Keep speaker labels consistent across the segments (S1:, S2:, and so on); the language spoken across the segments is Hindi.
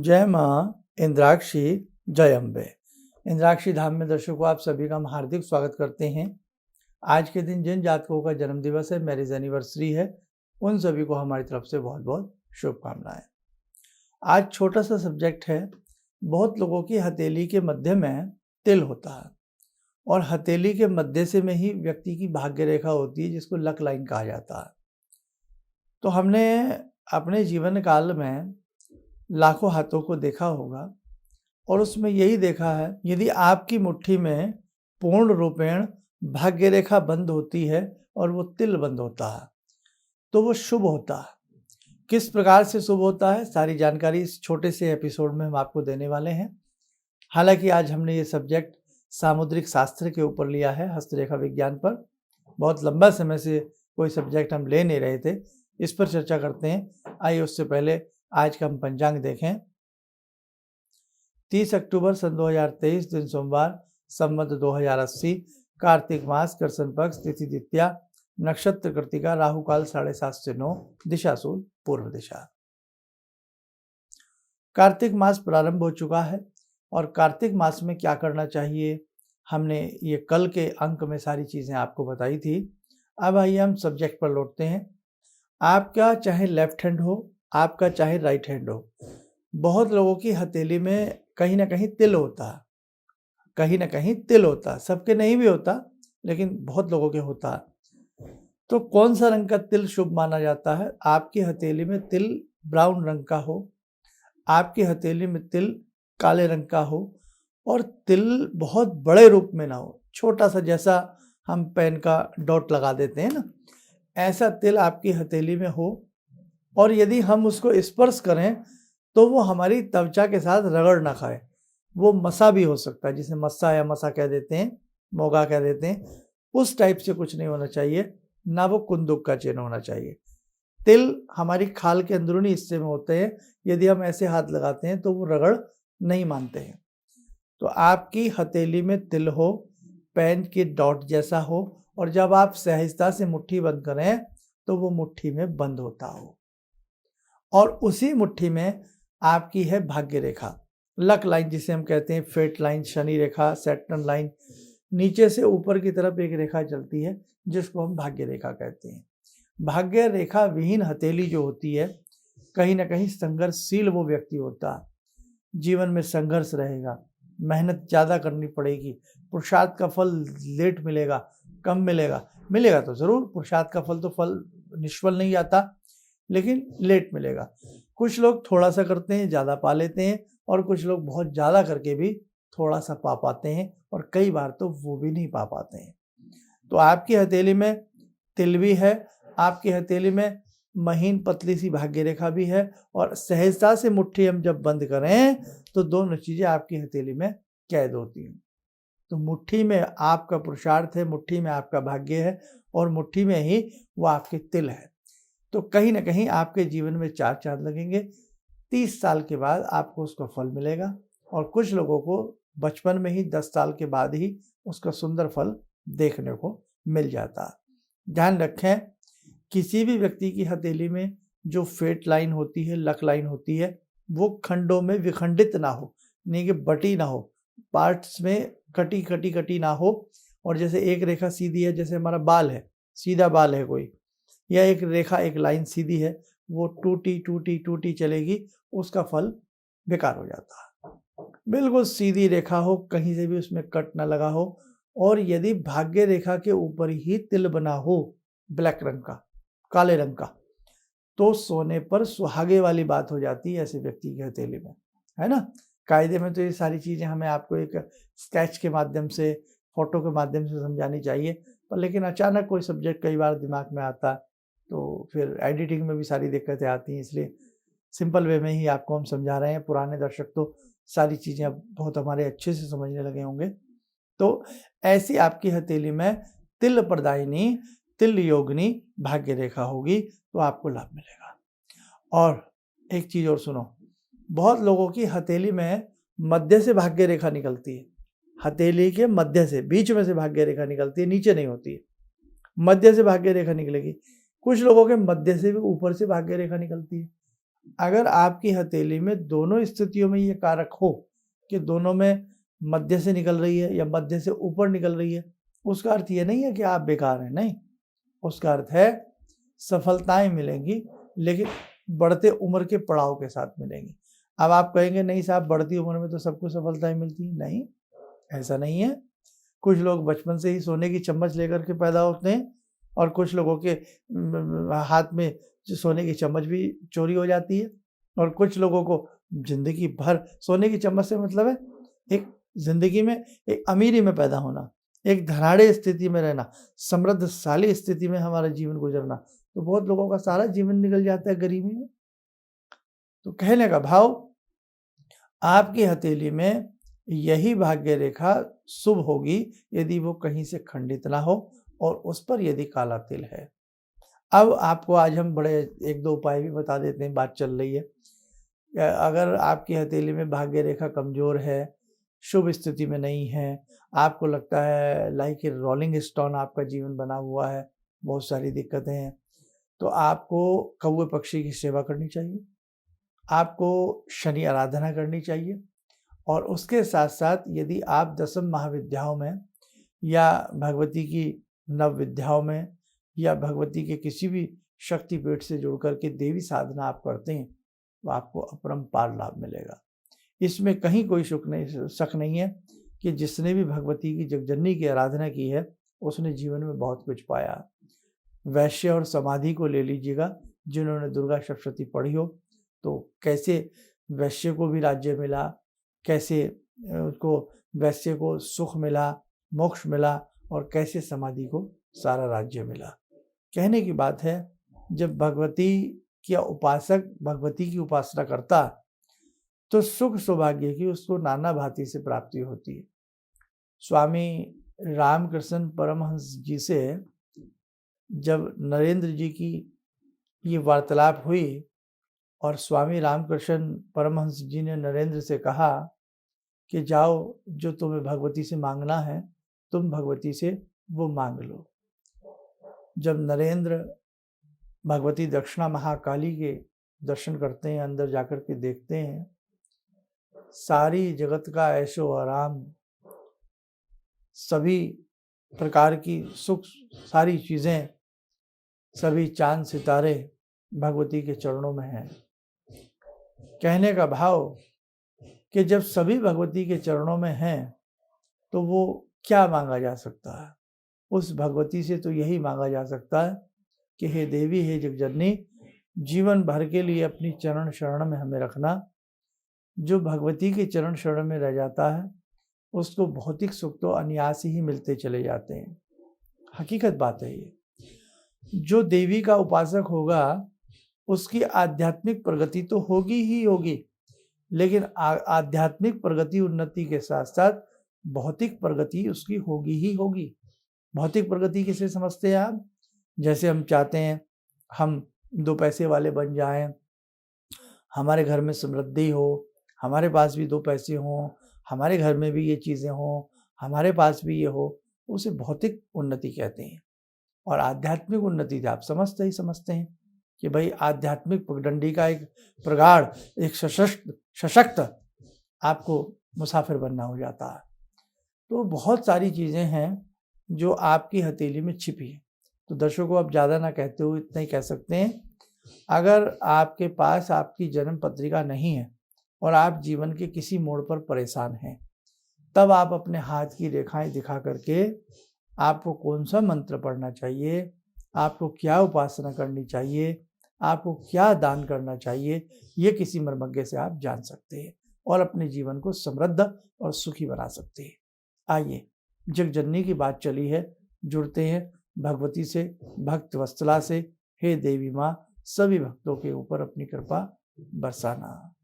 S1: जय माँ इंद्राक्षी, जय अम्बे। इंद्राक्षी धाम में दर्शकों आप सभी का हम हार्दिक स्वागत करते हैं। आज के दिन जिन जातकों का जन्म दिवस है, मैरिज एनिवर्सरी है, उन सभी को हमारी तरफ से बहुत बहुत शुभकामनाएं। आज छोटा सा सब्जेक्ट है। बहुत लोगों की हथेली के मध्य में तिल होता है और हथेली के मध्य से में ही व्यक्ति की भाग्य रेखा होती है, जिसको लक लाइन कहा जाता है। तो हमने अपने जीवन काल में लाखों हाथों को देखा होगा और उसमें यही देखा है, यदि आपकी मुट्ठी में पूर्ण रूपेण भाग्य रेखा बंद होती है और वो तिल बंद होता है तो वो शुभ होता है। किस प्रकार से शुभ होता है, सारी जानकारी इस छोटे से एपिसोड में हम आपको देने वाले हैं। हालांकि आज हमने ये सब्जेक्ट सामुद्रिक शास्त्र के ऊपर लिया है, हस्तरेखा विज्ञान पर। बहुत लंबा समय से कोई सब्जेक्ट हम ले नहीं रहे थे, इस पर चर्चा करते हैं। आइए उससे पहले आज का हम पंचांग देखें। 30 अक्टूबर सन 2023 दिन सोमवार, संवत 2080, कार्तिक मास, कृष्ण पक्ष, तिथि द्वितीया, नक्षत्र कृतिका, राहु काल 7:30 से 9, दिशा सूल पूर्व दिशा। कार्तिक मास प्रारंभ हो चुका है और कार्तिक मास में क्या करना चाहिए, हमने ये कल के अंक में सारी चीजें आपको बताई थी। अब आइए हम सब्जेक्ट पर लौटते हैं। आपका चाहे लेफ्ट हैंड हो, आपका चाहे राइट हैंड हो, बहुत लोगों की हथेली में कहीं ना कहीं तिल होता है, कहीं ना कहीं तिल होता है। सबके नहीं भी होता, लेकिन बहुत लोगों के होता है। तो कौन सा रंग का तिल शुभ माना जाता है? आपकी हथेली में तिल ब्राउन रंग का हो, आपकी हथेली में तिल काले रंग का हो और तिल बहुत बड़े रूप में ना हो, छोटा सा, जैसा हम पेन का डॉट लगा देते हैं ना, ऐसा तिल आपकी हथेली में हो। और यदि हम उसको स्पर्श करें तो वो हमारी त्वचा के साथ रगड़ ना खाए। वो मसा भी हो सकता है, जिसे मस्सा या मसा कह देते हैं, मोगा कह देते हैं। उस टाइप से कुछ नहीं होना चाहिए, ना वो कुंदुक का चिन्ह होना चाहिए। तिल हमारी खाल के अंदरूनी हिस्से में होते हैं, यदि हम ऐसे हाथ लगाते हैं तो वो रगड़ नहीं मानते हैं। तो आपकी हथेली में तिल हो, पेन की डॉट जैसा हो, और जब आप सहजता से मुट्ठी बंद करें तो वो मुट्ठी में बंद होता हो और उसी मुट्ठी में आपकी है भाग्य रेखा, लक लाइन जिसे हम कहते हैं, फेट लाइन, शनि रेखा, सैटर्न लाइन। नीचे से ऊपर की तरफ एक रेखा चलती है जिसको हम भाग्य रेखा कहते हैं। भाग्य रेखा विहीन हथेली जो होती है, कहीं ना कहीं संघर्षशील वो व्यक्ति होता है। जीवन में संघर्ष रहेगा, मेहनत ज़्यादा करनी पड़ेगी, पुरुषार्थ का फल लेट मिलेगा, कम मिलेगा। मिलेगा तो ज़रूर, पुरुषार्थ का फल तो फल निष्फल नहीं आता, लेकिन लेट मिलेगा। कुछ लोग थोड़ा सा करते हैं, ज़्यादा पा लेते हैं, और कुछ लोग बहुत ज़्यादा करके भी थोड़ा सा पा पाते हैं, और कई बार तो वो भी नहीं पा पाते हैं। तो आपकी हथेली में तिल भी है, आपकी हथेली में महीन पतली सी भाग्य रेखा भी है, और सहजता से मुट्ठी हम जब बंद करें तो दोनों चीज़ें आपकी हथेली में कैद होती हैं। तो मुट्ठी में आपका पुरुषार्थ है, मुट्ठी में आपका भाग्य है, और मुट्ठी में ही वो आपके तिल है। तो कहीं ना कहीं आपके जीवन में 4 चांद लगेंगे। 30 साल के बाद आपको उसका फल मिलेगा, और कुछ लोगों को बचपन में ही 10 साल के बाद ही उसका सुंदर फल देखने को मिल जाता है। ध्यान रखें, किसी भी व्यक्ति की हथेली में जो फेट लाइन होती है, लक लाइन होती है, वो खंडों में विखंडित ना हो, यानी कि बटी ना हो, पार्ट्स में कटी कटी कटी ना हो। और जैसे एक रेखा सीधी है, जैसे हमारा बाल है, सीधा बाल है कोई, या एक रेखा, एक लाइन सीधी है, वो टूटी टूटी टूटी चलेगी, उसका फल बेकार हो जाता है। बिल्कुल सीधी रेखा हो, कहीं से भी उसमें कट ना लगा हो, और यदि भाग्य रेखा के ऊपर ही तिल बना हो, ब्लैक रंग का, काले रंग का, तो सोने पर सुहागे वाली बात हो जाती है ऐसे व्यक्ति की हथेली में, है ना। कायदे में तो ये सारी चीज़ें हमें आपको एक स्केच के माध्यम से, फोटो के माध्यम से समझानी चाहिए, पर लेकिन अचानक कोई सब्जेक्ट कई बार दिमाग में आता है तो फिर एडिटिंग में भी सारी दिक्कतें आती हैं, इसलिए सिंपल वे में ही आपको हम समझा रहे हैं। पुराने दर्शक तो सारी चीज़ें अब बहुत हमारे अच्छे से समझने लगे होंगे। तो ऐसी आपकी हथेली में तिल प्रदायिनी, तिल योगिनी भाग्य रेखा होगी तो आपको लाभ मिलेगा। और एक चीज़ और सुनो, बहुत लोगों की हथेली में मध्य से भाग्य रेखा निकलती है, हथेली के मध्य से, बीच में से भाग्य रेखा निकलती है, नीचे नहीं होती है, मध्य से भाग्य रेखा निकलेगी। कुछ लोगों के मध्य से भी ऊपर से भाग्य रेखा निकलती है। अगर आपकी हथेली में दोनों स्थितियों में ये कारक हो कि दोनों में मध्य से निकल रही है या मध्य से ऊपर निकल रही है, उसका अर्थ ये नहीं है कि आप बेकार हैं, नहीं। उसका अर्थ है सफलताएं मिलेंगी, लेकिन बढ़ते उम्र के पड़ाव के साथ मिलेंगी। अब आप कहेंगे नहीं साहब, बढ़ती उम्र में तो सबको सफलताएं मिलती हैं। नहीं, ऐसा नहीं है। कुछ लोग बचपन से ही सोने की चम्मच लेकर के पैदा होते हैं और कुछ लोगों के हाथ में सोने की चम्मच भी चोरी हो जाती है, और कुछ लोगों को जिंदगी भर सोने की चम्मच से मतलब है एक जिंदगी में एक अमीरी में पैदा होना, एक धनाढ़े स्थिति में रहना, समृद्धशाली स्थिति में हमारा जीवन गुजरना। तो बहुत लोगों का सारा जीवन निकल जाता है गरीबी में। तो कहने का भाव, आपकी हथेली में यही भाग्य रेखा शुभ होगी यदि वो कहीं से खंडित ना हो और उस पर यदि काला तिल है। अब आपको आज हम बड़े एक दो उपाय भी बता देते हैं, बात चल रही है। अगर आपकी हथेली में भाग्य रेखा कमजोर है, शुभ स्थिति में नहीं है, आपको लगता है लाइक ए रोलिंग स्टोन आपका जीवन बना हुआ है, बहुत सारी दिक्कतें हैं, तो आपको कौवे पक्षी की सेवा करनी चाहिए, आपको शनि आराधना करनी चाहिए, और उसके साथ साथ यदि आप दशम महाविद्याओं में या भगवती की नव विद्याओं में या भगवती के किसी भी शक्तिपीठ से जुड़ करके देवी साधना आप करते हैं तो आपको अपरंपार लाभ मिलेगा। इसमें कहीं कोई शक नहीं है कि जिसने भी भगवती की जगजननी की आराधना की है उसने जीवन में बहुत कुछ पाया। वैश्य और समाधि को ले लीजिएगा, जिन्होंने दुर्गा सप्तशती पढ़ी हो तो कैसे वैश्य को भी राज्य मिला, कैसे उसको वैश्य को सुख मिला, मोक्ष मिला, और कैसे समाधि को सारा राज्य मिला। कहने की बात है, जब भगवती या उपासक भगवती की उपासना करता तो सुख सौभाग्य की उसको नाना भांति से प्राप्ति होती है। स्वामी रामकृष्ण परमहंस जी से जब नरेंद्र जी की ये वार्तालाप हुई और स्वामी रामकृष्ण परमहंस जी ने नरेंद्र से कहा कि जाओ, जो तुम्हें भगवती से मांगना है तुम भगवती से वो मांग लो। जब नरेंद्र भगवती दक्षिणा महाकाली के दर्शन करते हैं, अंदर जाकर के देखते हैं सारी जगत का ऐशो आराम, सभी प्रकार की सुख, सारी चीज़ें, सभी चांद सितारे भगवती के चरणों में हैं। कहने का भाव कि जब सभी भगवती के चरणों में हैं तो वो क्या मांगा जा सकता है? उस भगवती से तो यही मांगा जा सकता है कि हे देवी, हे जगजननी, जीवन भर के लिए अपनी चरण शरण में हमें रखना। जो भगवती के चरण शरण में रह जाता है उसको भौतिक सुख तो अनायास ही मिलते चले जाते हैं। हकीकत बात है ये। जो देवी का उपासक होगा उसकी आध्यात्मिक प्रगति तो होगी ही होगी, लेकिन आध्यात्मिक प्रगति उन्नति के साथ साथ भौतिक प्रगति उसकी होगी ही होगी। भौतिक प्रगति किसे समझते हैं आप? जैसे हम चाहते हैं हम 2 पैसे वाले बन जाएं, हमारे घर में समृद्धि हो, हमारे पास भी 2 पैसे हों, हमारे घर में भी ये चीज़ें हों, हमारे पास भी ये हो, उसे भौतिक उन्नति कहते हैं। और आध्यात्मिक उन्नति आप समझते हैं कि भाई आध्यात्मिक पगडंडी का एक प्रगाढ़, एक सशक्त आपको मुसाफिर बनना हो जाता है। तो बहुत सारी चीज़ें हैं जो आपकी हथेली में छिपी है। तो दर्शकों, आप ज़्यादा ना कहते हो, इतना ही कह सकते हैं, अगर आपके पास आपकी जन्म पत्रिका नहीं है और आप जीवन के किसी मोड़ पर परेशान हैं, तब आप अपने हाथ की रेखाएं दिखा करके आपको कौन सा मंत्र पढ़ना चाहिए, आपको क्या उपासना करनी चाहिए, आपको क्या दान करना चाहिए, ये किसी मर्मज्ञ से आप जान सकते हैं और अपने जीवन को समृद्ध और सुखी बना सकते हैं। आइए, जगजननी की बात चली है, जुड़ते हैं भगवती से, भक्त वत्सला से। हे देवी माँ, सभी भक्तों के ऊपर अपनी कृपा बरसाना।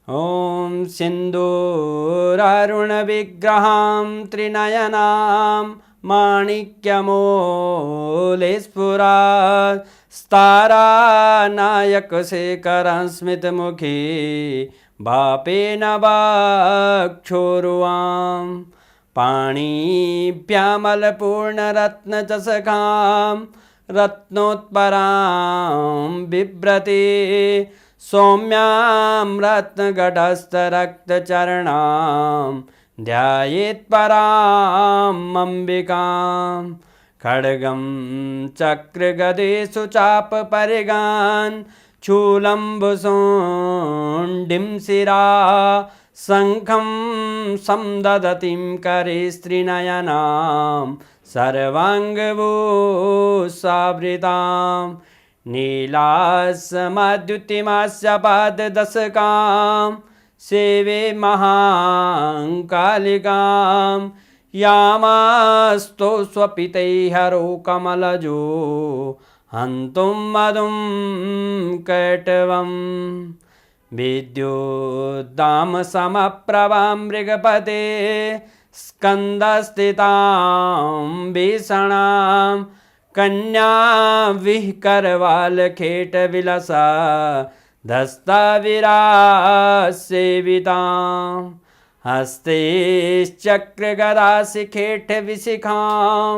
S2: ॐ सिन्दूरारुण विग्रहां त्रिनयनां माणिक्यमूले स्फुरात् स्तारानायकशेखरं स्मितमुखी भापेन वाक्षोरुवां पाणिभ्यामलपूर्णरत्नचषकां रत्नोत्परां बिभ्रति सौम्यां रत्नघटस्थरक्तचरणां ध्यायेत् पराम् अम्बिकां खड्गं चक्रगदेषु चापपरिगान् चूलम्बुसुण्डिं शिरा शङ्खं संदधतीं करे स्त्रीनयनां सर्वाङ्गभूषावृतां नीलासमद्युतिमास्य पाददशकां सेवे महाकालिकां यामास्तो स्वपितैहरो कमलजो हन्तुं मधुं कैटवम् विद्युद्दामसमप्रभां मृगपते स्कन्दस्थितां भीषणां कन्या विहकरवालखेटविलसा धस्ताविरासेवितां हस्तैश्चक्रगदाशिखेटविशिखां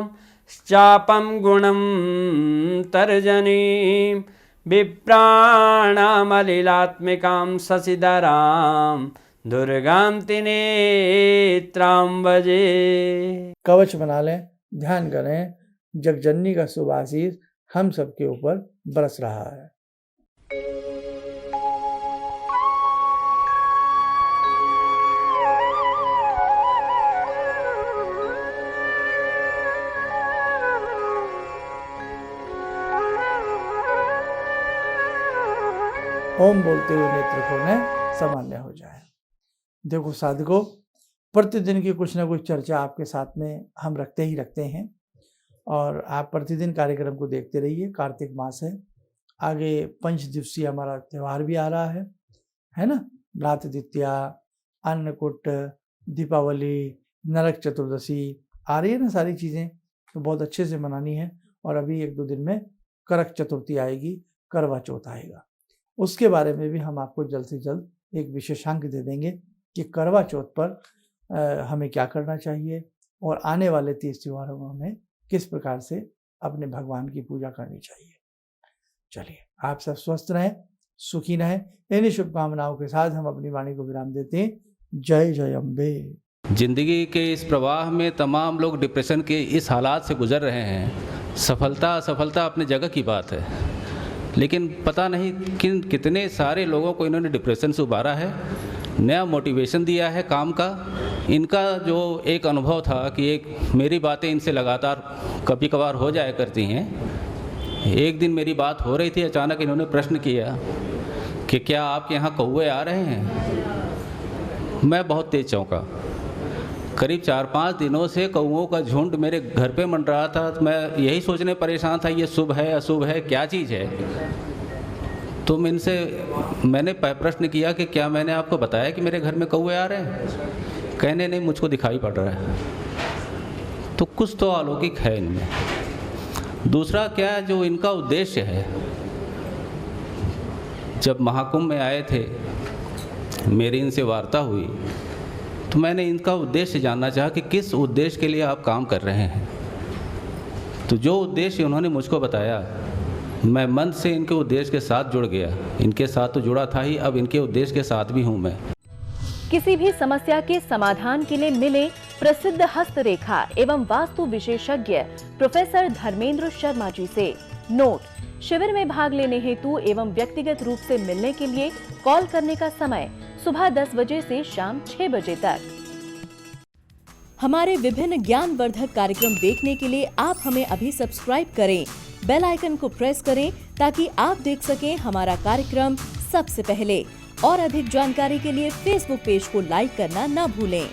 S2: चापं गुणं तर्जनीं विप्राणामलिलात्मिकां शशिधरां दुर्गां त्रिनेत्रां भजे।
S1: कवच बना लें, ध्यान करें, जगजननी का शुभ आशीष हम सबके ऊपर बरस रहा है। ओम बोलते हुए नेत्र खोलें, सामान्य हो जाए। देखो साधकों, प्रतिदिन की कुछ ना कुछ चर्चा आपके साथ में हम रखते ही रखते हैं और आप प्रतिदिन कार्यक्रम को देखते रहिए। कार्तिक मास है, आगे 5 दिवसीय हमारा त्यौहार भी आ रहा है ना। रात द्वितीया, अन्नकूट, दीपावली, नरक चतुर्दशी आ रही है ना, सारी चीज़ें तो बहुत अच्छे से मनानी है। और अभी 1-2 दिन में करक चतुर्थी आएगी, करवा चौथ आएगा। उसके बारे में भी हम आपको जल्द से जल्द एक विशेषांक दे देंगे कि करवा चौथ पर हमें क्या करना चाहिए और आने वाले 30 त्योहारों में हमें किस प्रकार से अपने भगवान की पूजा करनी चाहिए। चलिए, आप सब स्वस्थ रहें, सुखी रहें। इन्हीं शुभकामनाओं के साथ हम अपनी वाणी को विराम देते हैं। जय जय अम्बे।
S3: जिंदगी के इस प्रवाह में तमाम लोग डिप्रेशन के इस हालात से गुजर रहे हैं। सफलता असफलता अपनी जगह की बात है, लेकिन पता नहीं कितने सारे लोगों को इन्होंने डिप्रेशन से उबारा है, नया मोटिवेशन दिया है काम का। इनका जो एक अनुभव था कि एक मेरी बातें इनसे लगातार कभी कभार हो जाया करती हैं। एक दिन मेरी बात हो रही थी, अचानक इन्होंने प्रश्न किया कि क्या आपके यहाँ कौवे आ रहे हैं। मैं बहुत तेज चौंका। करीब 4-5 दिनों से कौवों का झुंड मेरे घर पे मंडरा था। तो मैं यही सोचने परेशान था, ये शुभ है अशुभ है, क्या चीज़ है। तो मैंने प्रश्न किया कि क्या मैंने आपको बताया कि मेरे घर में कौवे आ रहे हैं। कहने नहीं, मुझको दिखाई पड़ रहा है। तो कुछ तो अलौकिक है इनमें। दूसरा क्या, जो इनका उद्देश्य है, जब महाकुंभ में आए थे, मेरी इनसे वार्ता हुई तो मैंने इनका उद्देश्य जानना चाहा कि किस उद्देश्य के लिए आप काम कर रहे हैं। तो जो उद्देश्य उन्होंने मुझको बताया, मैं मन से इनके उद्देश्य के साथ जुड़ गया। इनके साथ तो जुड़ा था ही, अब इनके उद्देश्य के साथ भी हूँ मैं।
S4: किसी भी समस्या के समाधान के लिए मिले प्रसिद्ध हस्तरेखा एवं वास्तु विशेषज्ञ प्रोफेसर धर्मेंद्र शर्मा जी से। नोट: शिविर में भाग लेने हेतु एवं व्यक्तिगत रूप से मिलने के लिए कॉल करने का समय सुबह 10 बजे से शाम 6 बजे तक। हमारे विभिन्न ज्ञानवर्धक कार्यक्रम देखने के लिए आप हमें अभी सब्सक्राइब करें, बेल आइकन को प्रेस करें ताकि आप देख सकें हमारा कार्यक्रम सबसे पहले। और अधिक जानकारी के लिए फेसबुक पेज को लाइक करना न भूलें।